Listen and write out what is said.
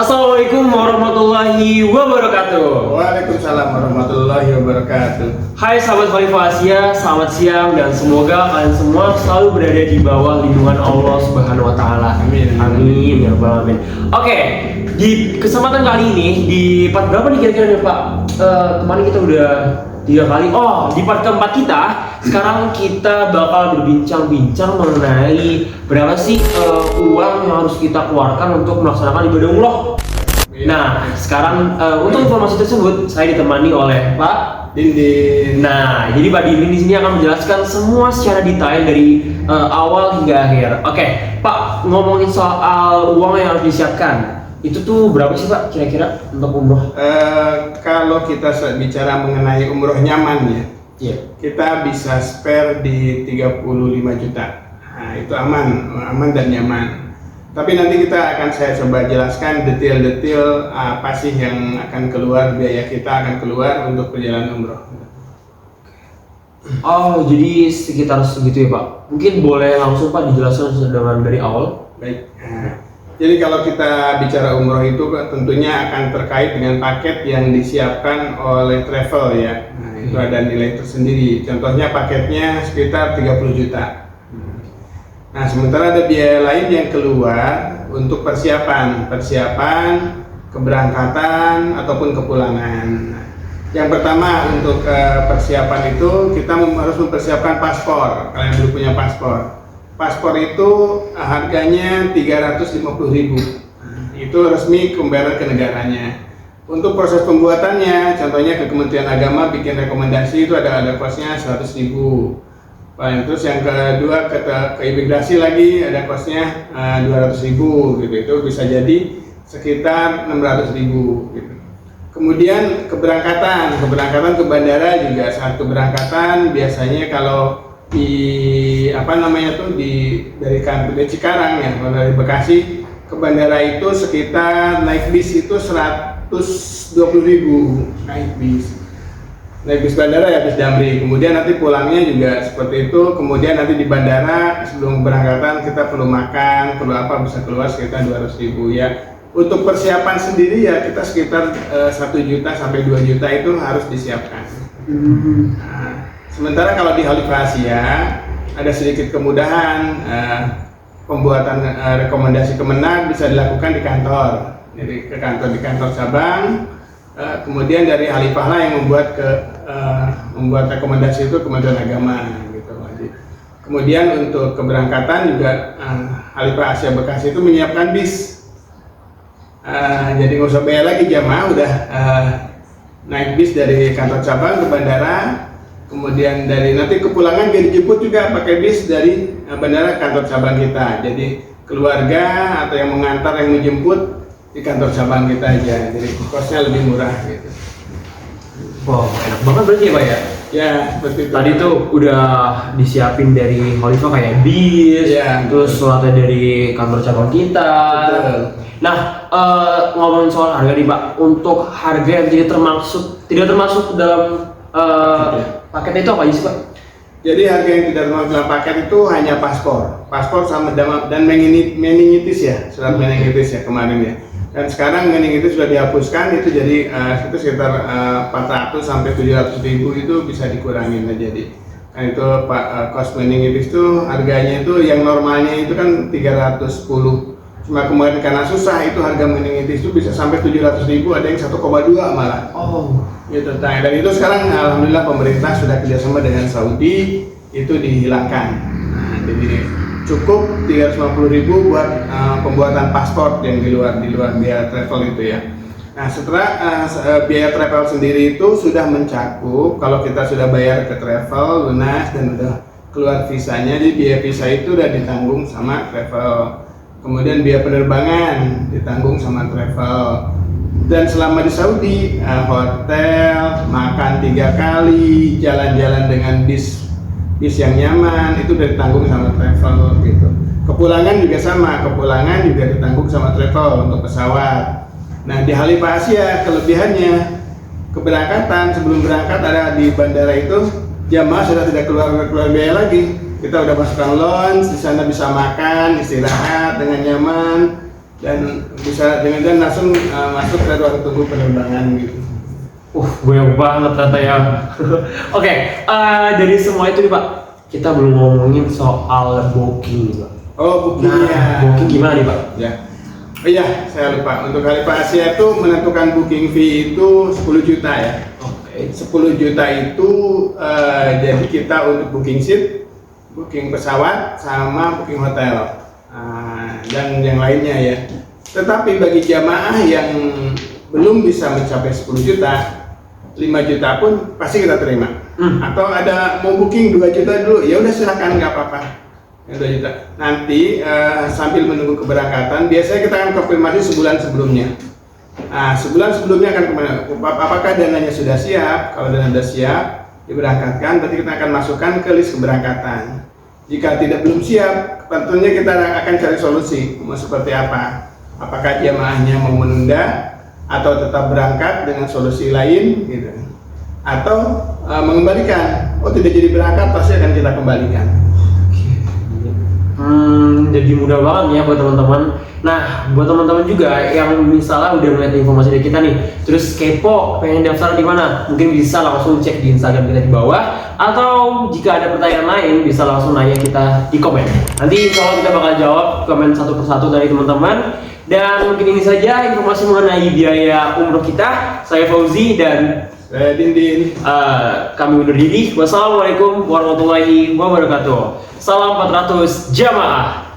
Assalamualaikum warahmatullahi wabarakatuh. Waalaikumsalam warahmatullahi wabarakatuh. Hai sahabat Khalifah Asia, selamat siang dan semoga kalian semua selalu berada di bawah lindungan Allah Subhanahu wa taala. Amin. Amin ya rabbal alamin. Oke, di kesempatan kali ini di part berapa nih kira-kira nih Pak? Kemarin kita udah 3 kali. Oh, di part keempat kita sekarang kita bakal berbincang-bincang mengenai berapa sih uang yang harus kita keluarkan untuk melaksanakan ibadah umroh. Nah, sekarang untuk informasi tersebut saya ditemani oleh Pak Dindin. Nah, jadi Pak Dindin di sini akan menjelaskan semua secara detail dari awal hingga akhir. Oke, Pak, ngomongin soal uang yang harus disiapkan, itu tuh berapa sih Pak kira-kira untuk umroh? Kalau kita bicara mengenai umroh nyaman ya, Iya. kita bisa spare di 35 juta. Nah, itu aman dan nyaman. Tapi nanti saya coba jelaskan detail-detail apa sih yang akan keluar, biaya kita akan keluar untuk perjalanan umroh. Oh, jadi sekitar segitu ya Pak. Mungkin boleh langsung Pak dijelaskan dengan dari awal. Baik. Jadi kalau kita bicara umroh itu tentunya akan terkait dengan paket yang disiapkan oleh travel ya. Nah, itu ada nilai tersendiri. Contohnya paketnya sekitar 30 juta. Nah, sementara ada biaya lain yang keluar untuk persiapan keberangkatan ataupun kepulangan. Nah, yang pertama untuk persiapan itu kita harus mempersiapkan paspor. Kalian dulu punya paspor. Paspor itu harganya 350.000. Itu resmi pembayaran ke negaranya. Untuk proses pembuatannya, contohnya ke Kementerian Agama bikin rekomendasi itu ada kosnya 100.000. Terus yang kedua ke imigrasi lagi ada kosnya 200.000 gitu. Itu bisa jadi sekitar 600.000 gitu. Kemudian keberangkatan ke bandara juga saat keberangkatan biasanya kalau dari Cikarang ya, dari Bekasi ke bandara itu sekitar naik bis itu 120.000 naik bis bandara ya, bis Damri. Kemudian nanti pulangnya juga seperti itu. Kemudian nanti di bandara sebelum keberangkatan kita perlu makan, perlu apa, bisa keluar sekitar 200.000 ya. Untuk persiapan sendiri ya kita sekitar 1 juta sampai 2 juta itu harus disiapkan. Nah, sementara kalau di Khalifah Asia ada sedikit kemudahan, pembuatan rekomendasi Kemenag bisa dilakukan di kantor. Jadi di kantor cabang. Kemudian dari Khalifah lah yang membuat rekomendasi itu Kementerian Agama gitu. Kemudian untuk keberangkatan juga Khalifah Asia Bekasi itu menyiapkan bis. Jadi nggak usah bayar lagi, jamaah udah naik bis dari kantor cabang ke bandara. Kemudian dari nanti kepulangan dia dijemput juga pakai bis dari bandara kantor cabang kita. Jadi keluarga atau yang mengantar yang menjemput di kantor cabang kita aja, jadi kosnya lebih murah gitu. Wow, enak banget berarti ya Pak ya? Ya, seperti itu. Tadi tuh udah disiapin dari Khalifah kayak bis, ya, terus suratnya dari kantor cabang kita. Betul. Nah, ngomongin soal harga nih Pak, untuk harga yang tidak termasuk dalam paket itu apa aja sih Pak? Jadi harga yang tidak termasuk dalam paket itu hanya paspor sama dan meningitis ya, surat meningitis ya kemarin ya. Dan sekarang meningitis sudah dihapuskan, itu jadi itu sekitar 400 sampai 700.000 itu bisa dikurangin aja jadi. Kan itu kos meningitis itu harganya itu yang normalnya itu kan 310. Cuma kemarin karena susah itu harga meningitis itu bisa sampai 700.000, ada yang 1,2 malah. Oh. Gitu. Nah, dan itu sekarang alhamdulillah pemerintah sudah kerjasama dengan Saudi itu dihilangkan. Nah, jadi cukup 350.000 buat pembuatan paspor yang di luar biaya travel itu ya. Nah, setelah biaya travel sendiri itu sudah mencakup, kalau kita sudah bayar ke travel lunas dan udah keluar visanya, jadi biaya visa itu udah ditanggung sama travel. Kemudian biaya penerbangan ditanggung sama travel. Dan selama di Saudi, hotel, makan 3 kali, jalan-jalan dengan bis yang nyaman itu udah ditanggung sama travel gitu. Kepulangan juga sama, ditanggung sama travel untuk pesawat. Nah, di Khalifah Asia kelebihannya keberangkatan sebelum berangkat ada di bandara itu jamaah sudah tidak keluar biaya lagi. Kita udah masukkan lounge, di sana bisa makan, istirahat dengan nyaman. dan bisa dengan langsung masuk ke ruang tunggu penerbangan gitu. Banyak banget ternyata ya. Oke, dari semua itu nih Pak, kita belum ngomongin soal booking nih Pak. Oh, bookingnya. Nah, booking gimana nih Pak? Ya. Oh iya, saya lupa. Untuk Khalifah Asia itu menentukan booking fee itu 10 juta ya. Oke. 10 juta itu jadi kita untuk booking seat, booking pesawat, sama booking hotel. Dan yang lainnya ya. Tetapi bagi jamaah yang belum bisa mencapai 10 juta, 5 juta pun pasti kita terima. Atau ada mau booking 2 juta dulu, ya udah silakan, nggak apa-apa. 2 juta. Nanti sambil menunggu keberangkatan, biasanya kita akan konfirmasi sebulan sebelumnya. Sebulan sebelumnya akan kemana? Apakah dananya sudah siap? Kalau dana sudah siap, diberangkatkan, berarti kita akan masukkan ke list keberangkatan. Jika belum siap, tentunya kita akan cari solusi mau seperti apa. Apakah jamaahnya mau menunda atau tetap berangkat dengan solusi lain, gitu. Atau mengembalikan. Tidak jadi berangkat, pasti akan kita kembalikan. Jadi mudah banget ya buat teman-teman. Nah, buat teman-teman juga yang misalnya udah melihat informasi dari kita nih, terus kepo pengen daftar di mana, mungkin bisa langsung cek di Instagram kita di bawah, atau jika ada pertanyaan lain bisa langsung nanya kita di komen. Nanti insya Allah kita bakal jawab komen satu persatu dari teman-teman. Dan mungkin ini saja informasi mengenai biaya umroh kita. Saya Fauzi dan Saya Dindin. Kami undur diri. Wassalamualaikum warahmatullahi wabarakatuh. Salam 400 jamaah.